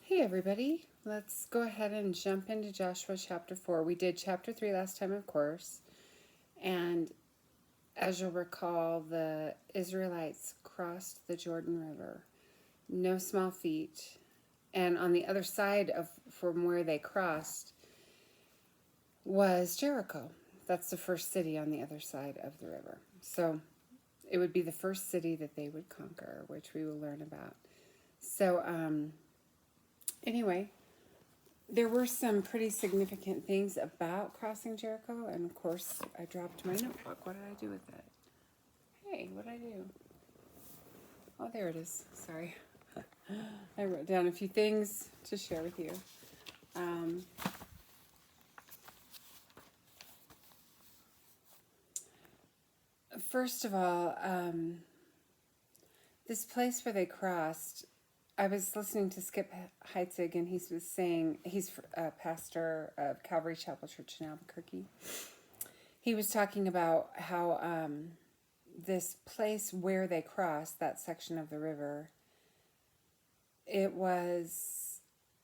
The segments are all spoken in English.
Hey everybody, let's go ahead and jump into Joshua chapter 4. We did chapter 3 last time, of course, and as you'll recall, the Israelites crossed the Jordan River, no small feat, and on the other side of from where they crossed was Jericho. That's the first city on the other side of the river. So it would be the first city that they would conquer, which we will learn about. So, anyway, there were some pretty significant things about crossing Jericho, and of course, I dropped my notebook. What did I do with it? Hey, what did I do? Oh, there it is. Sorry. I wrote down a few things to share with you. First of all, this place where they crossed, I was listening to Skip Heitzig, and he was saying, he's a pastor of Calvary Chapel Church in Albuquerque. He was talking about how this place where they crossed, that section of the river, it was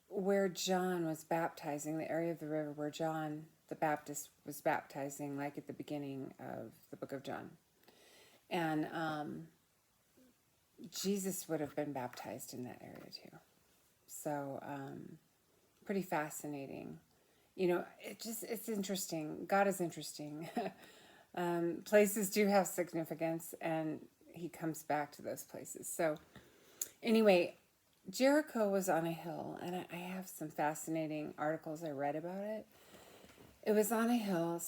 where John was baptizing, the area of the river where John the Baptist was baptizing, like at the beginning of the book of John. And Jesus would have been baptized in that area too. So pretty fascinating. You know, it's interesting. God is interesting. Places do have significance, and he comes back to those places. So anyway, Jericho was on a hill, and I have some fascinating articles I read about it. It was on a hill,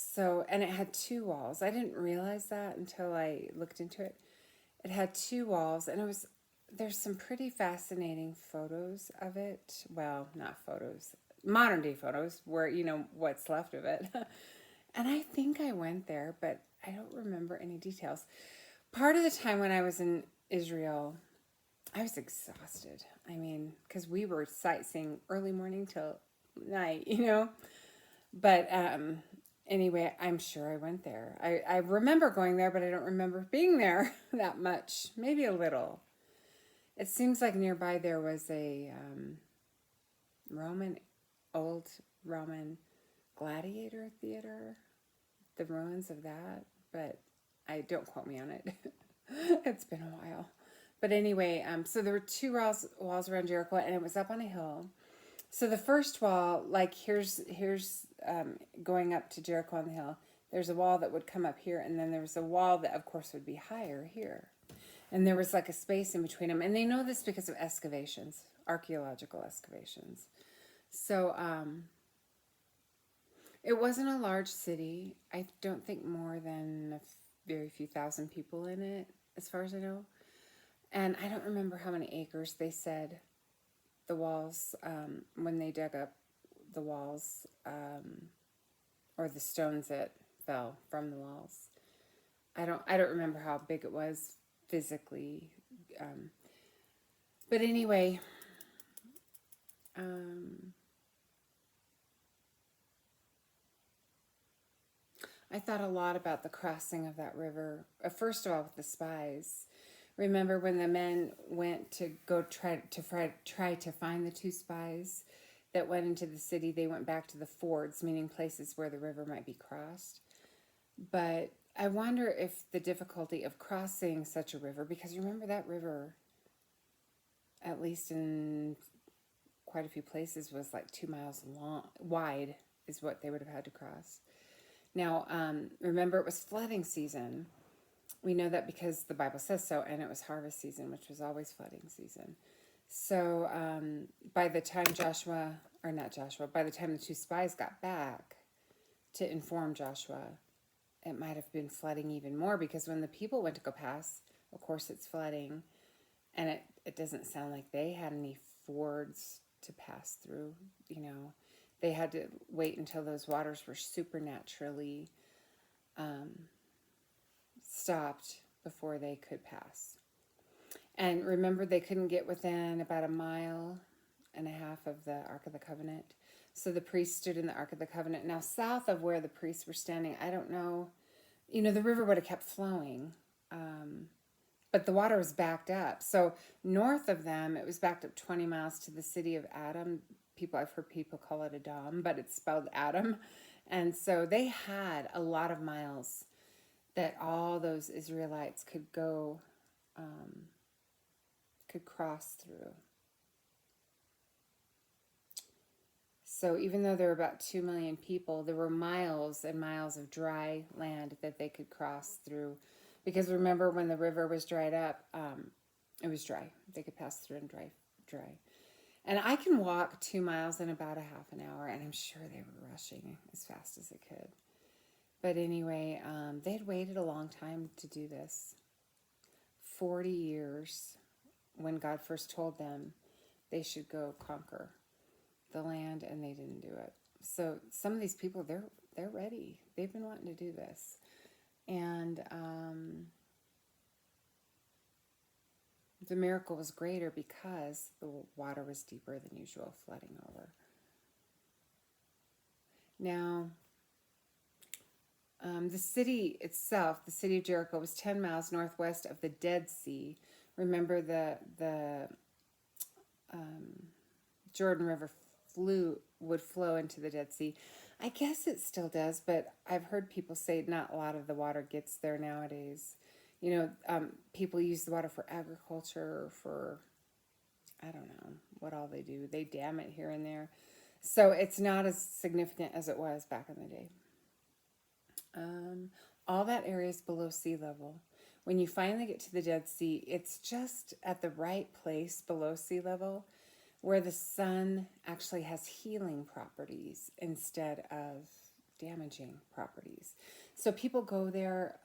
and it had two walls. I didn't realize that until I looked into it. It had two walls, and there's some pretty fascinating photos of it. Well, not photos, modern day photos, where, what's left of it. And I think I went there, but I don't remember any details. Part of the time when I was in Israel, I was exhausted. I mean, because we were sightseeing early morning till night, But anyway, I'm sure I went there. I remember going there, but I don't remember being there that much. Maybe a little. It seems like nearby there was a old Roman gladiator theater, the ruins of that, but I don't quote me on it. It's been a while. But anyway, so there were two walls around Jericho, and it was up on a hill. So the first wall, like here's going up to Jericho on the hill, there's a wall that would come up here, and then there was a wall that, of course, would be higher here. And there was like a space in between them. And they know this because of excavations, archaeological excavations. So it wasn't a large city. I don't think more than a very few thousand people in it, as far as I know. And I don't remember how many acres they said the walls, when they dug up the walls, or the stones that fell from the walls. I don't remember how big it was physically. But anyway, I thought a lot about the crossing of that river. First of all, with the spies. Remember when the men went to go try to find the two spies that went into the city? They went back to the fords, meaning places where the river might be crossed. But I wonder if the difficulty of crossing such a river, because remember that river, at least in quite a few places, was like 2 miles wide, is what they would have had to cross. Now, remember it was flooding season. We know that because the Bible says so, and it was harvest season, which was always flooding season. So by the time by the time the two spies got back to inform Joshua, it might have been flooding even more, because when the people went to go pass, of course it's flooding, and it doesn't sound like they had any fords to pass through, They had to wait until those waters were supernaturally stopped before they could pass. And remember, they couldn't get within about 1.5 miles of the Ark of the Covenant. So the priests stood in the Ark of the Covenant. Now, south of where the priests were standing, I don't know, the river would have kept flowing. but the water was backed up. So north of them, it was backed up 20 miles to the city of Adam. I've heard people call it Adam, but it's spelled Adam. And so they had a lot of miles that all those Israelites could go, could cross through. So even though there were about 2 million people, there were miles and miles of dry land that they could cross through. Because remember, when the river was dried up, it was dry. They could pass through and dry. And I can walk 2 miles in about a half an hour, and I'm sure they were rushing as fast as they could. But anyway, they had waited a long time to do this. 40 years when God first told them they should go conquer the land, and they didn't do it. So some of these people, they're ready. They've been wanting to do this. And the miracle was greater because the water was deeper than usual, flooding over. Now, the city itself, the city of Jericho, was 10 miles northwest of the Dead Sea. Remember, the Jordan River would flow into the Dead Sea. I guess it still does, but I've heard people say not a lot of the water gets there nowadays. People use the water for agriculture or for, I don't know what all they do. They dam it here and there. So it's not as significant as it was back in the day. All that area is below sea level. When you finally get to the Dead Sea, it's just at the right place below sea level where the sun actually has healing properties instead of damaging properties. So people go there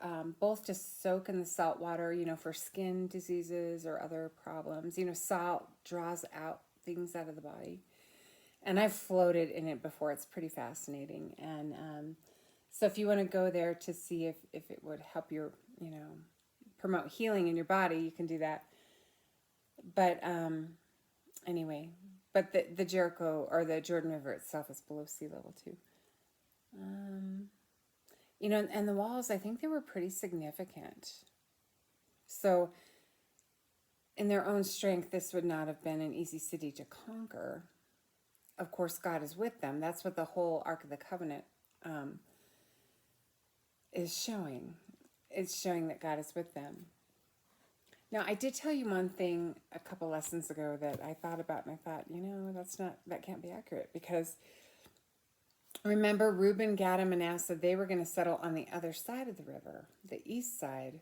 both to soak in the salt water, for skin diseases or other problems. Salt draws out things out of the body. And I've floated in it before. It's pretty fascinating. And so if you want to go there to see if it would help your, promote healing in your body, you can do that. But anyway, but the Jericho or the Jordan River itself is below sea level too. And the walls, I think they were pretty significant. So in their own strength, this would not have been an easy city to conquer. Of course, God is with them. That's what the whole Ark of the Covenant is showing. It's showing that God is with them. Now, I did tell you one thing a couple lessons ago that I thought about, and I thought, that can't be accurate, because remember, Reuben, Gad, and Manasseh, they were going to settle on the other side of the river, the east side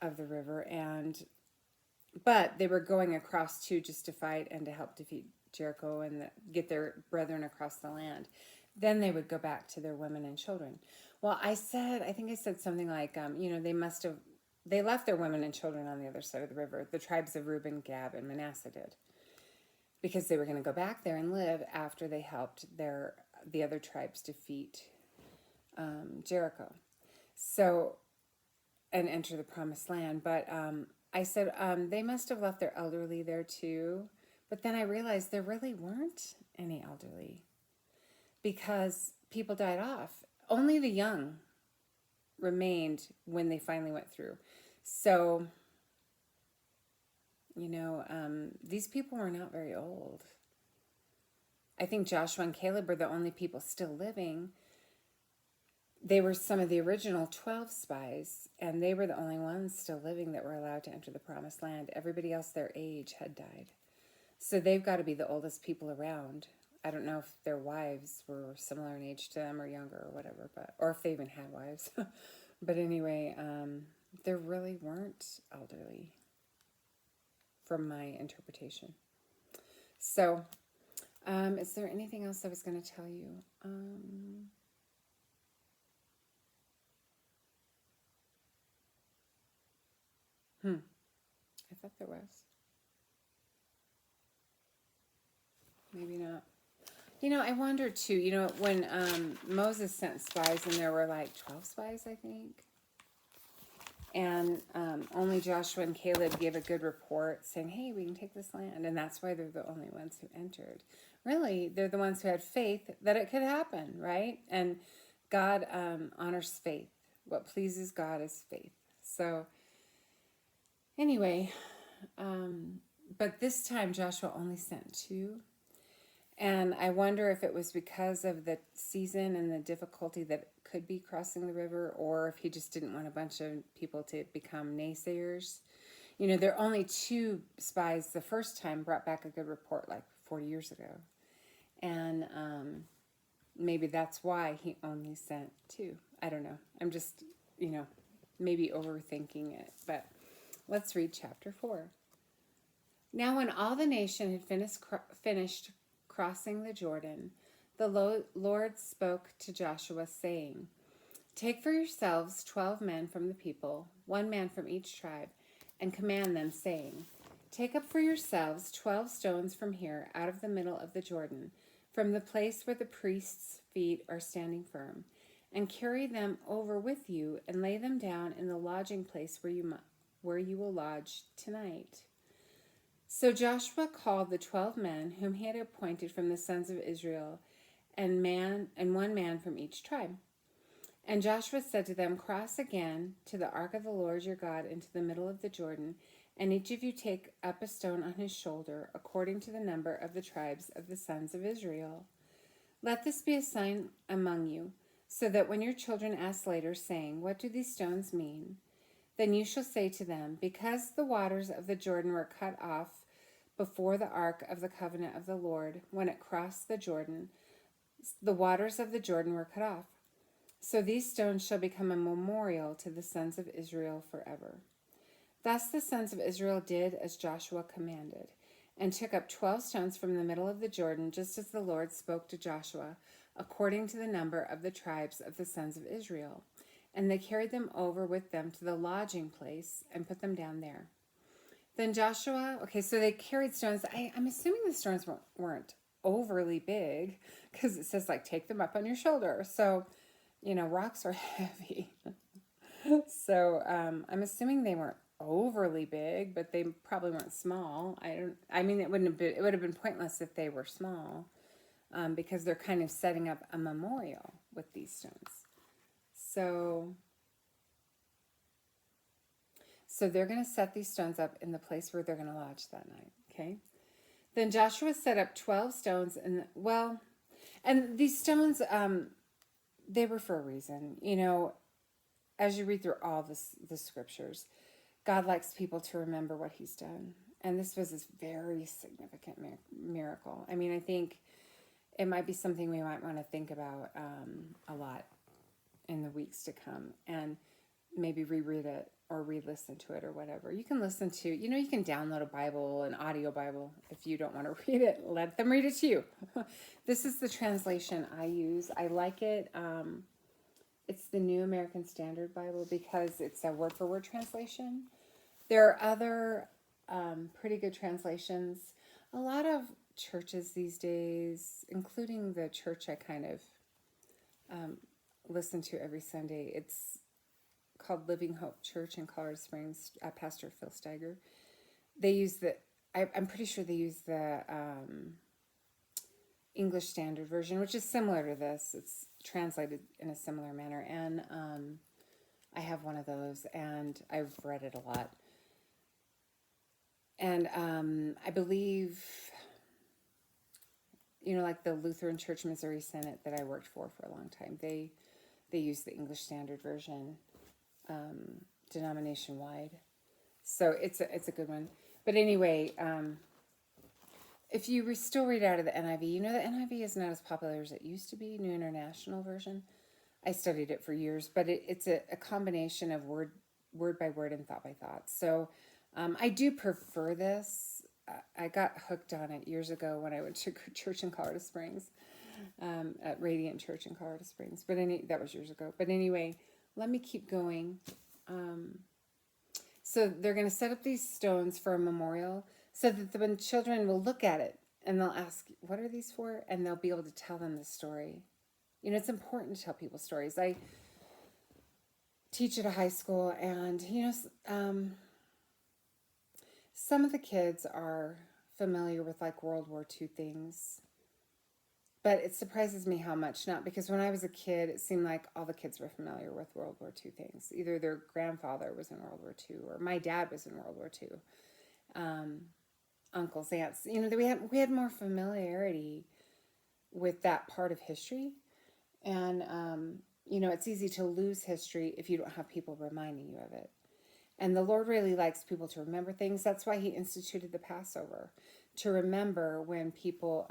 of the river, but they were going across too, just to fight and to help defeat Jericho and get their brethren across the land. Then they would go back to their women and children. Well, I think I said something like, they left their women and children on the other side of the river. The tribes of Reuben, Gad, and Manasseh did, because they were going to go back there and live after they helped the other tribes defeat Jericho, and enter the promised land. But I said they must have left their elderly there too. But then I realized there really weren't any elderly, because people died off. Only the young remained when they finally went through. So, these people were not very old. I think Joshua and Caleb were the only people still living. They were some of the original 12 spies, and they were the only ones still living that were allowed to enter the promised land. Everybody else their age had died. So they've got to be the oldest people around. I don't know if their wives were similar in age to them or younger or whatever, or if they even had wives. But anyway, there really weren't elderly from my interpretation. So, is there anything else I was going to tell you? I thought there was. Maybe not. I wonder too, when Moses sent spies, and there were like 12 spies, I think. And only Joshua and Caleb gave a good report saying, hey, we can take this land. And that's why they're the only ones who entered. Really, they're the ones who had faith that it could happen, right? And God honors faith. What pleases God is faith. So Anyway, but this time Joshua only sent two. And I wonder if it was because of the season and the difficulty that could be crossing the river, or if he just didn't want a bunch of people to become naysayers. There are only two spies the first time brought back a good report like 40 years ago. And maybe that's why he only sent two. I don't know. I'm just, maybe overthinking it. But let's read chapter 4. Now when all the nation had finished crossing the Jordan, the Lord spoke to Joshua, saying, "Take for yourselves 12 men from the people, 1 man from each tribe, and command them, saying, Take up for yourselves 12 stones from here, out of the middle of the Jordan, from the place where the priests' feet are standing firm, and carry them over with you, and lay them down in the lodging place where you will lodge tonight." So Joshua called the 12 men whom he had appointed from the sons of Israel, and 1 man from each tribe. And Joshua said to them, "Cross again to the ark of the Lord your God into the middle of the Jordan, and each of you take up a stone on his shoulder, according to the number of the tribes of the sons of Israel. Let this be a sign among you, so that when your children ask later, saying, 'What do these stones mean?' then you shall say to them, 'Because the waters of the Jordan were cut off before the ark of the covenant of the Lord, when it crossed the Jordan, the waters of the Jordan were cut off. So these stones shall become a memorial to the sons of Israel forever.' Thus the sons of Israel did as Joshua commanded, and took up 12 stones from the middle of the Jordan, just as the Lord spoke to Joshua, according to the number of the tribes of the sons of Israel. And they carried them over with them to the lodging place and put them down there. Then Joshua, so they carried stones. I'm assuming the stones weren't overly big, because it says, take them up on your shoulder. So, rocks are heavy. So I'm assuming they weren't overly big, but they probably weren't small. It would have been pointless if they were small, because they're kind of setting up a memorial with these stones. So they're going to set these stones up in the place where they're going to lodge that night. Okay. Then Joshua set up 12 stones, and these stones, they were for a reason. As you read through all the scriptures, God likes people to remember what he's done. And this was a very significant miracle. I think it might be something we might want to think about a lot in the weeks to come, and maybe reread it or re-listen to it or whatever. You can listen to, you can download a Bible, an audio Bible. If you don't want to read it, let them read it to you. This is the translation I use. I like it. It's the New American Standard Bible, because it's a word-for-word translation. There are other pretty good translations. A lot of churches these days, including the church I kind of listen to every Sunday, it's called Living Hope Church in Colorado Springs, Pastor Phil Steiger. They use I'm pretty sure they use the English Standard Version, which is similar to this. It's translated in a similar manner, and I have one of those, and I've read it a lot. And I believe, like the Lutheran Church Missouri Synod that I worked for a long time, they use the English Standard Version, denomination-wide. So it's a good one. But anyway, if you still read out of the NIV, the NIV is not as popular as it used to be, New International Version. I studied it for years, but it's a combination of word by word and thought by thought. So I do prefer this. I got hooked on it years ago when I went to church in Colorado Springs, at Radiant Church in Colorado Springs. But that was years ago. But anyway, let me keep going. So they're going to set up these stones for a memorial, so that the children will look at it and they'll ask, "What are these for?" And they'll be able to tell them the story. It's important to tell people stories. I teach at a high school, and some of the kids are familiar with World War II things. But it surprises me how much not, because when I was a kid, it seemed like all the kids were familiar with World War II things. Either their grandfather was in World War II or my dad was in World War II. Um, Uncles, aunts, we had more familiarity with that part of history. And, it's easy to lose history if you don't have people reminding you of it. And the Lord really likes people to remember things. That's why he instituted the Passover, to remember when people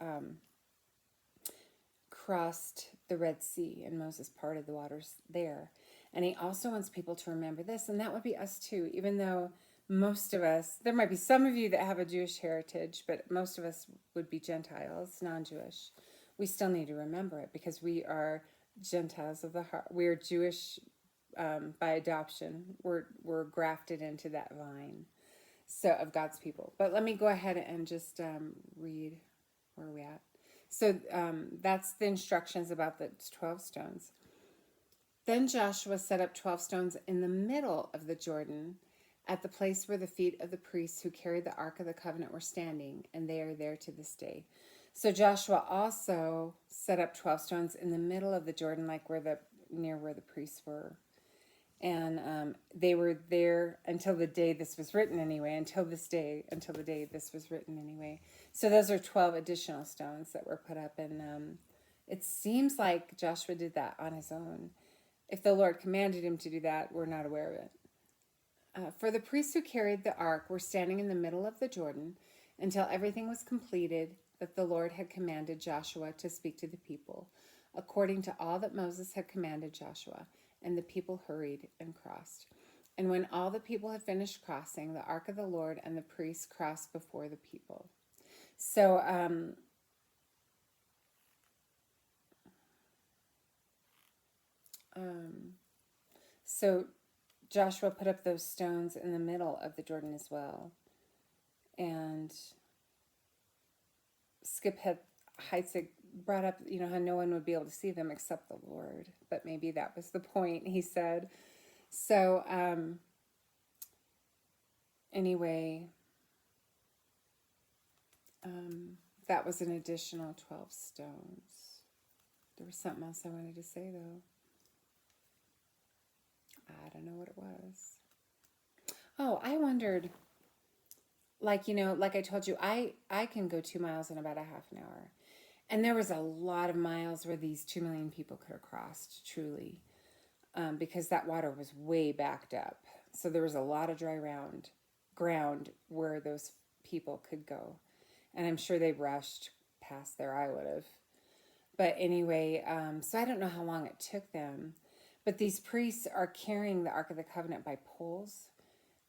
crossed the Red Sea and Moses parted the waters there. And he also wants people to remember this, and that would be us too, even though most of us, there might be some of you that have a Jewish heritage, but most of us would be Gentiles, non-Jewish. We still need to remember it because we are Gentiles of the heart. We are Jewish by adoption. We're grafted into that vine, so of God's people. But let me go ahead and just read where are we at. So that's the instructions about the 12 stones. Then Joshua set up 12 stones in the middle of the Jordan at the place where the feet of the priests who carried the Ark of the Covenant were standing, and they are there to this day. So Joshua also set up 12 stones in the middle of the Jordan, like near where the priests were. And they were there until the day this was written anyway, until the day this was written anyway. So those are 12 additional stones that were put up. And it seems like Joshua did that on his own. If the Lord commanded him to do that, we're not aware of it. For the priests who carried the ark were standing in the middle of the Jordan until everything was completed that the Lord had commanded Joshua to speak to the people, according to all that Moses had commanded Joshua. And the people hurried and crossed. And when all the people had finished crossing, the ark of the Lord and the priests crossed before the people. So, so Joshua put up those stones in the middle of the Jordan as well. And Skip Heitzig brought up, how no one would be able to see them except the Lord. But maybe that was the point, he said. So, anyway, that was an additional 12 stones. There was something else I wanted to say, though. I don't know what it was. Oh, I wondered, like I told you, I can go 2 miles in about a half an hour. And there was a lot of miles where these 2 million people could have crossed, truly, because that water was way backed up. So there was a lot of dry ground where those people could go. And I'm sure they rushed past there. I would have. But anyway, so I don't know how long it took them. But these priests are carrying the Ark of the Covenant by poles.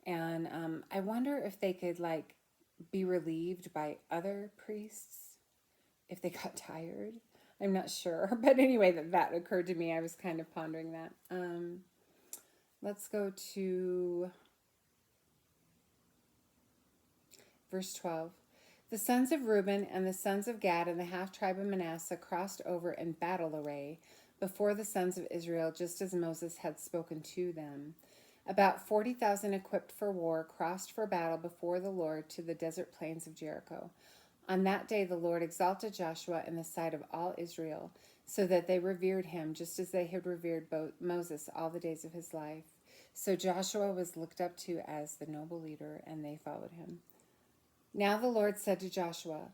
And I wonder if they could, be relieved by other priests if they got tired. I'm not sure. But anyway, that occurred to me. I was kind of pondering that. Let's go to verse 12. The sons of Reuben and the sons of Gad and the half-tribe of Manasseh crossed over in battle array before the sons of Israel, just as Moses had spoken to them. About 40,000 equipped for war crossed for battle before the Lord to the desert plains of Jericho. On that day the Lord exalted Joshua in the sight of all Israel, so that they revered him just as they had revered Moses all the days of his life. So Joshua was looked up to as the noble leader, and they followed him. Now the Lord said to Joshua,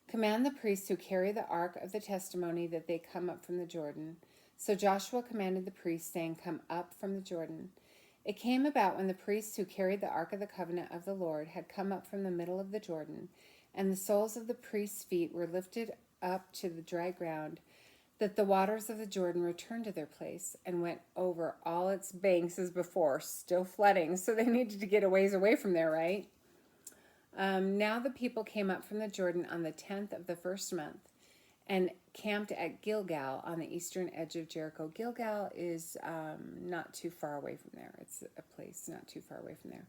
command the priests who carry the ark of the testimony that they come up from the Jordan. So Joshua commanded the priests, saying, come up from the Jordan. It came about when the priests who carried the ark of the covenant of the Lord had come up from the middle of the Jordan, and the soles of the priests' feet were lifted up to the dry ground, that the waters of the Jordan returned to their place and went over all its banks as before, still flooding. So they needed to get a ways away from there, right? Now the people came up from the Jordan on the 10th of the first month and camped at Gilgal on the eastern edge of Jericho. Gilgal is not too far away from there. It's a place not too far away from there.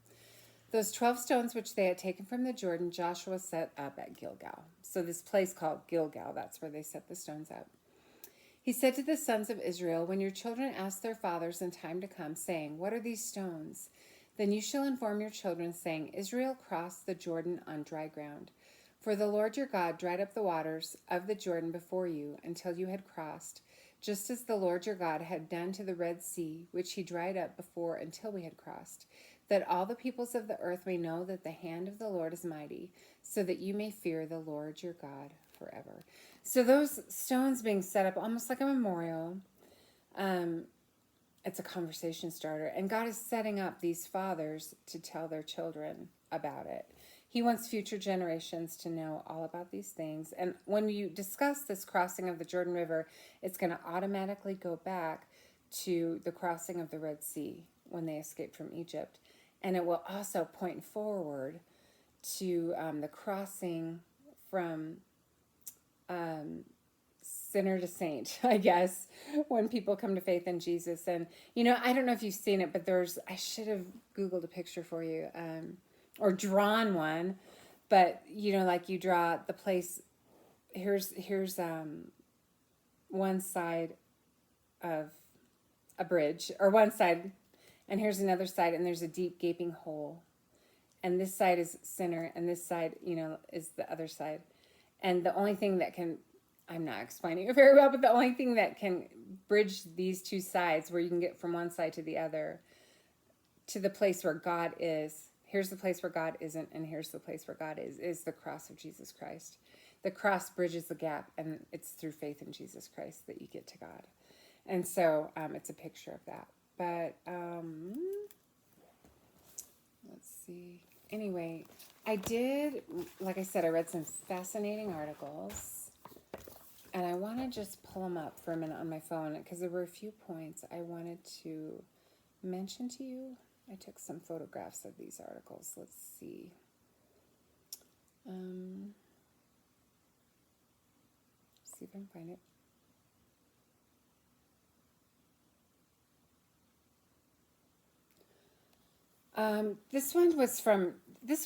Those 12 stones which they had taken from the Jordan, Joshua set up at Gilgal. So this place called Gilgal, that's where they set the stones up. He said to the sons of Israel, when your children ask their fathers in time to come, saying, what are these stones? Then you shall inform your children, saying, Israel crossed the Jordan on dry ground. For the Lord your God dried up the waters of the Jordan before you until you had crossed, just as the Lord your God had done to the Red Sea, which he dried up before until we had crossed, that all the peoples of the earth may know that the hand of the Lord is mighty, so that you may fear the Lord your God forever. So those stones being set up almost like a memorial, it's a conversation starter. And God is setting up these fathers to tell their children about it. He wants future generations to know all about these things. And when you discuss this crossing of the Jordan River, it's going to automatically go back to the crossing of the Red Sea when they escaped from Egypt. And it will also point forward to the crossing from sinner to saint, I guess, when people come to faith in Jesus. And, I don't know if you've seen it, but I should have Googled a picture for you. Or drawn one, but like you draw the place. Here's one side of a bridge, or one side, and here's another side, and there's a deep gaping hole, and this side is center, and this side is the other side, and the only thing that can, I'm not explaining it very well, but the only thing that can bridge these two sides, where you can get from one side to the other, to the place where God is. Here's the place where God isn't, and here's the place where God is the cross of Jesus Christ. The cross bridges the gap, and it's through faith in Jesus Christ that you get to God. And so it's a picture of that. But let's see. Anyway, like I said, I read some fascinating articles, and I want to just pull them up for a minute on my phone, because there were a few points I wanted to mention to you. I took some photographs of these articles. Let's see. See if I can find it. This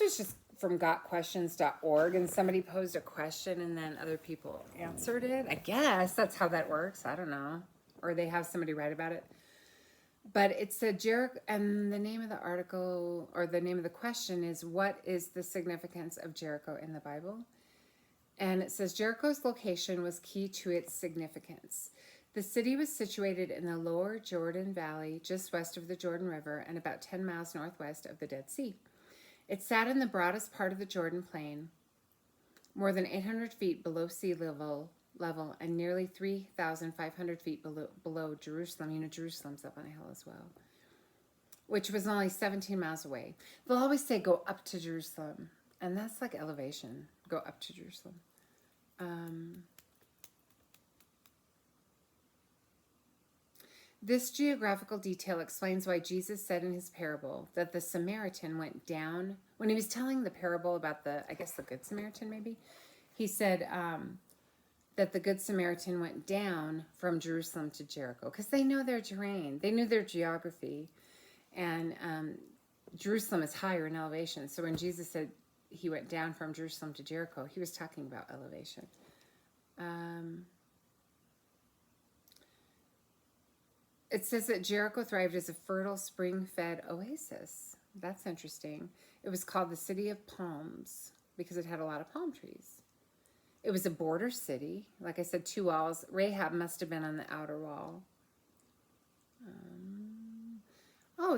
was just from gotquestions.org, and somebody posed a question and then other people answered it. I guess that's how that works. I don't know. Or they have somebody write about it. But it's a Jericho, and the name of the article, or the name of the question, is, what is the significance of Jericho in the Bible? And it says, Jericho's location was key to its significance. The city was situated in the lower Jordan Valley, just west of the Jordan River, and about 10 miles northwest of the Dead Sea. It sat in the broadest part of the Jordan Plain, more than 800 feet below sea level, and nearly 3,500 feet below Jerusalem. Jerusalem's up on a hill as well, which was only 17 miles away. They'll always say go up to Jerusalem, and that's like elevation. Go up to Jerusalem. This geographical detail explains why Jesus said in his parable that the Samaritan went down. When he was telling the parable about the Good Samaritan, maybe, he said that the Good Samaritan went down from Jerusalem to Jericho, because they know their terrain. They knew their geography. And Jerusalem is higher in elevation. So when Jesus said he went down from Jerusalem to Jericho, he was talking about elevation. It says that Jericho thrived as a fertile, spring-fed oasis. That's interesting. It was called the City of Palms because it had a lot of palm trees. It was a border city. Like I said, 2 walls. Rahab must have been on the outer wall.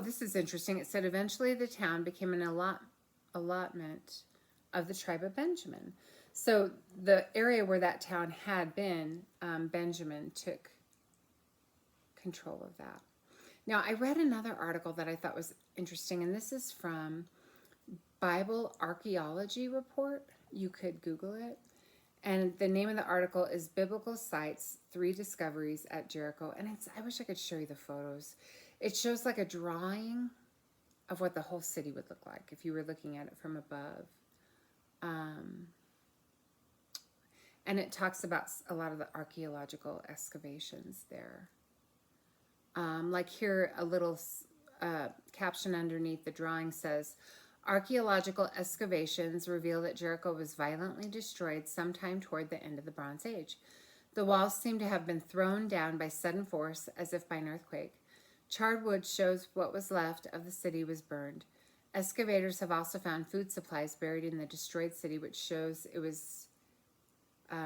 This is interesting. It said eventually the town became an allotment of the tribe of Benjamin. So the area where that town had been, Benjamin took control of that. Now, I read another article that I thought was interesting, and this is from Bible Archaeology Report. You could Google it. And the name of the article is Biblical Sites, 3 Discoveries at Jericho. And I wish I could show you the photos. It shows like a drawing of what the whole city would look like if you were looking at it from above. And it talks about a lot of the archaeological excavations there. Like here, a little caption underneath the drawing says, archaeological excavations reveal that Jericho was violently destroyed sometime toward the end of the Bronze Age. The walls seem to have been thrown down by sudden force, as if by an earthquake. Charred wood shows what was left of the city was burned. Excavators have also found food supplies buried in the destroyed city, which shows it was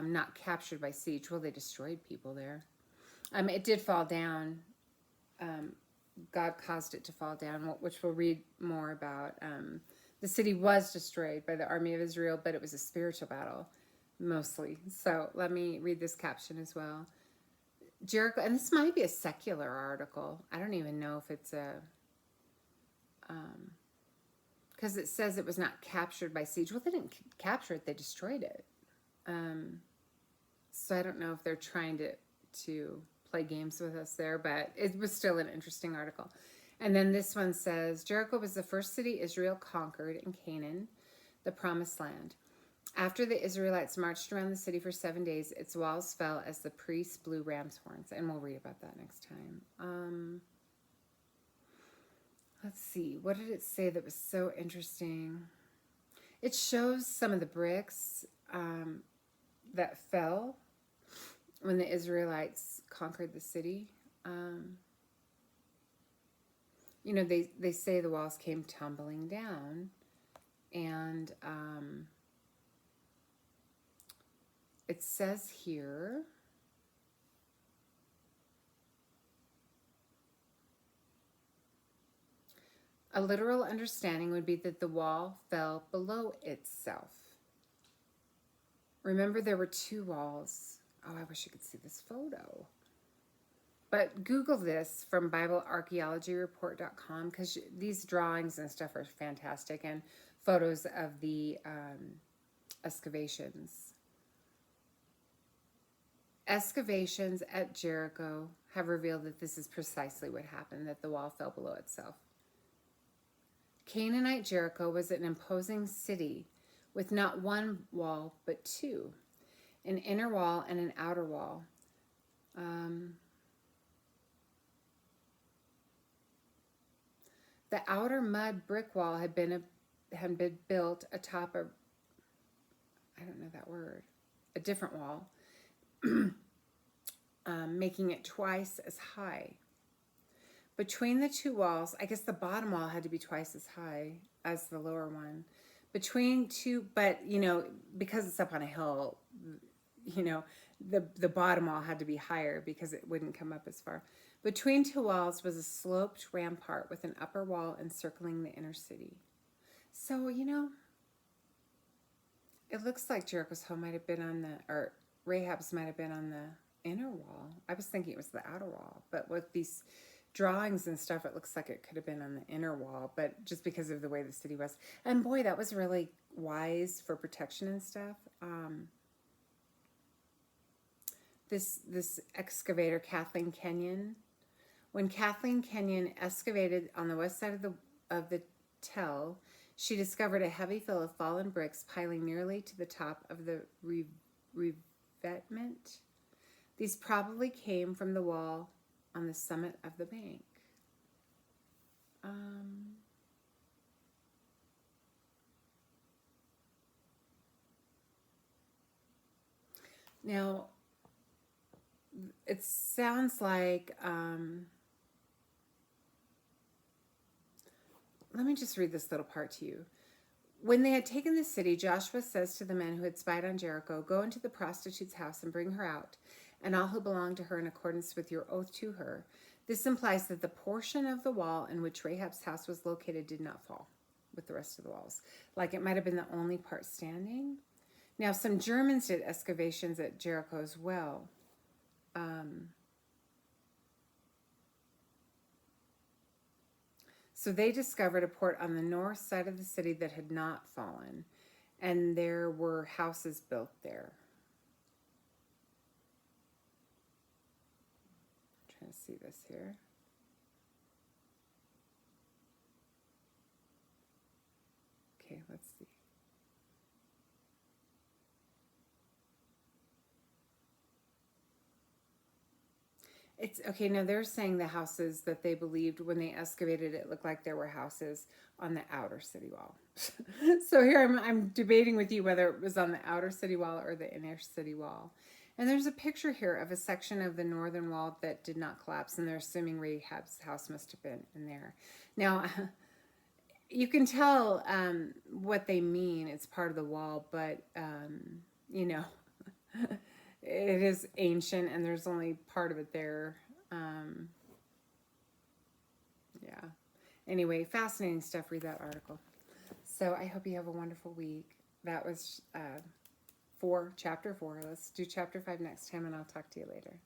not captured by siege. Well, they destroyed people there. It did fall down. God caused it to fall down, which we'll read more about. The city was destroyed by the army of Israel, but it was a spiritual battle, mostly. So let me read this caption as well. Jericho, and this might be a secular article. I don't even know if it's a... because it says it was not captured by siege. Well, they didn't capture it. They destroyed it. So I don't know if they're trying to play games with us there, but it was still an interesting article. And then this one says, Jericho was the first city Israel conquered in Canaan, the promised land. After the Israelites marched around the city for 7 days, its walls fell as the priests blew ram's horns. And we'll read about that next time. Let's see. What did it say that was so interesting? It shows some of the bricks that fell when the Israelites conquered the city. You know, they say the walls came tumbling down, and it says here, a literal understanding would be that the wall fell below itself. Remember, there were two walls. Oh, I wish you could see this photo. But Google this from BibleArchaeologyReport.com, because these drawings and stuff are fantastic, and photos of the excavations. Excavations at Jericho have revealed that this is precisely what happened, that the wall fell below itself. Canaanite Jericho was an imposing city with not one wall, but two, an inner wall and an outer wall. The outer mud brick wall had been built atop a, I don't know that word, a different wall, making it twice as high. Between the two walls, I guess the bottom wall had to be twice as high as the lower one. Between two, but, you know, because it's up on a hill, you know, the bottom wall had to be higher because it wouldn't come up as far. Between two walls was a sloped rampart with an upper wall encircling the inner city. So, you know, it looks like Jericho's home might have been on the, or Rahab's might have been on the inner wall. I was thinking it was the outer wall, but with these drawings and stuff, it looks like it could have been on the inner wall, but just because of the way the city was. And boy, that was really wise for protection and stuff. This excavator, Kathleen Kenyon, when Kathleen Kenyon excavated on the west side of the tell, she discovered a heavy fill of fallen bricks piling nearly to the top of the revetment. These probably came from the wall on the summit of the bank. Now, it sounds like, let me just read this little part to you. When they had taken the city, Joshua says to the men who had spied on Jericho, "Go into the prostitute's house and bring her out, and all who belong to her in accordance with your oath to her." This implies that the portion of the wall in which Rahab's house was located did not fall with the rest of the walls. Like it might have been the only part standing. Now, some Germans did excavations at Jericho as well. So they discovered a port on the north side of the city that had not fallen, and there were houses built there. I'm trying to see this here. Okay, let's see. It's okay. Now they're saying the houses that they believed when they excavated it looked like there were houses on the outer city wall. So here I'm debating with you whether it was on the outer city wall or the inner city wall. And there's a picture here of a section of the northern wall that did not collapse, and they're assuming Rahab's house must have been in there. Now, you can tell what they mean. It's part of the wall, but you know, it is ancient, and there's only part of it there. Um, yeah. Anyway, fascinating stuff. Read that article. So I hope you have a wonderful week. That was chapter 4. Let's do chapter 5 next time, and I'll talk to you later.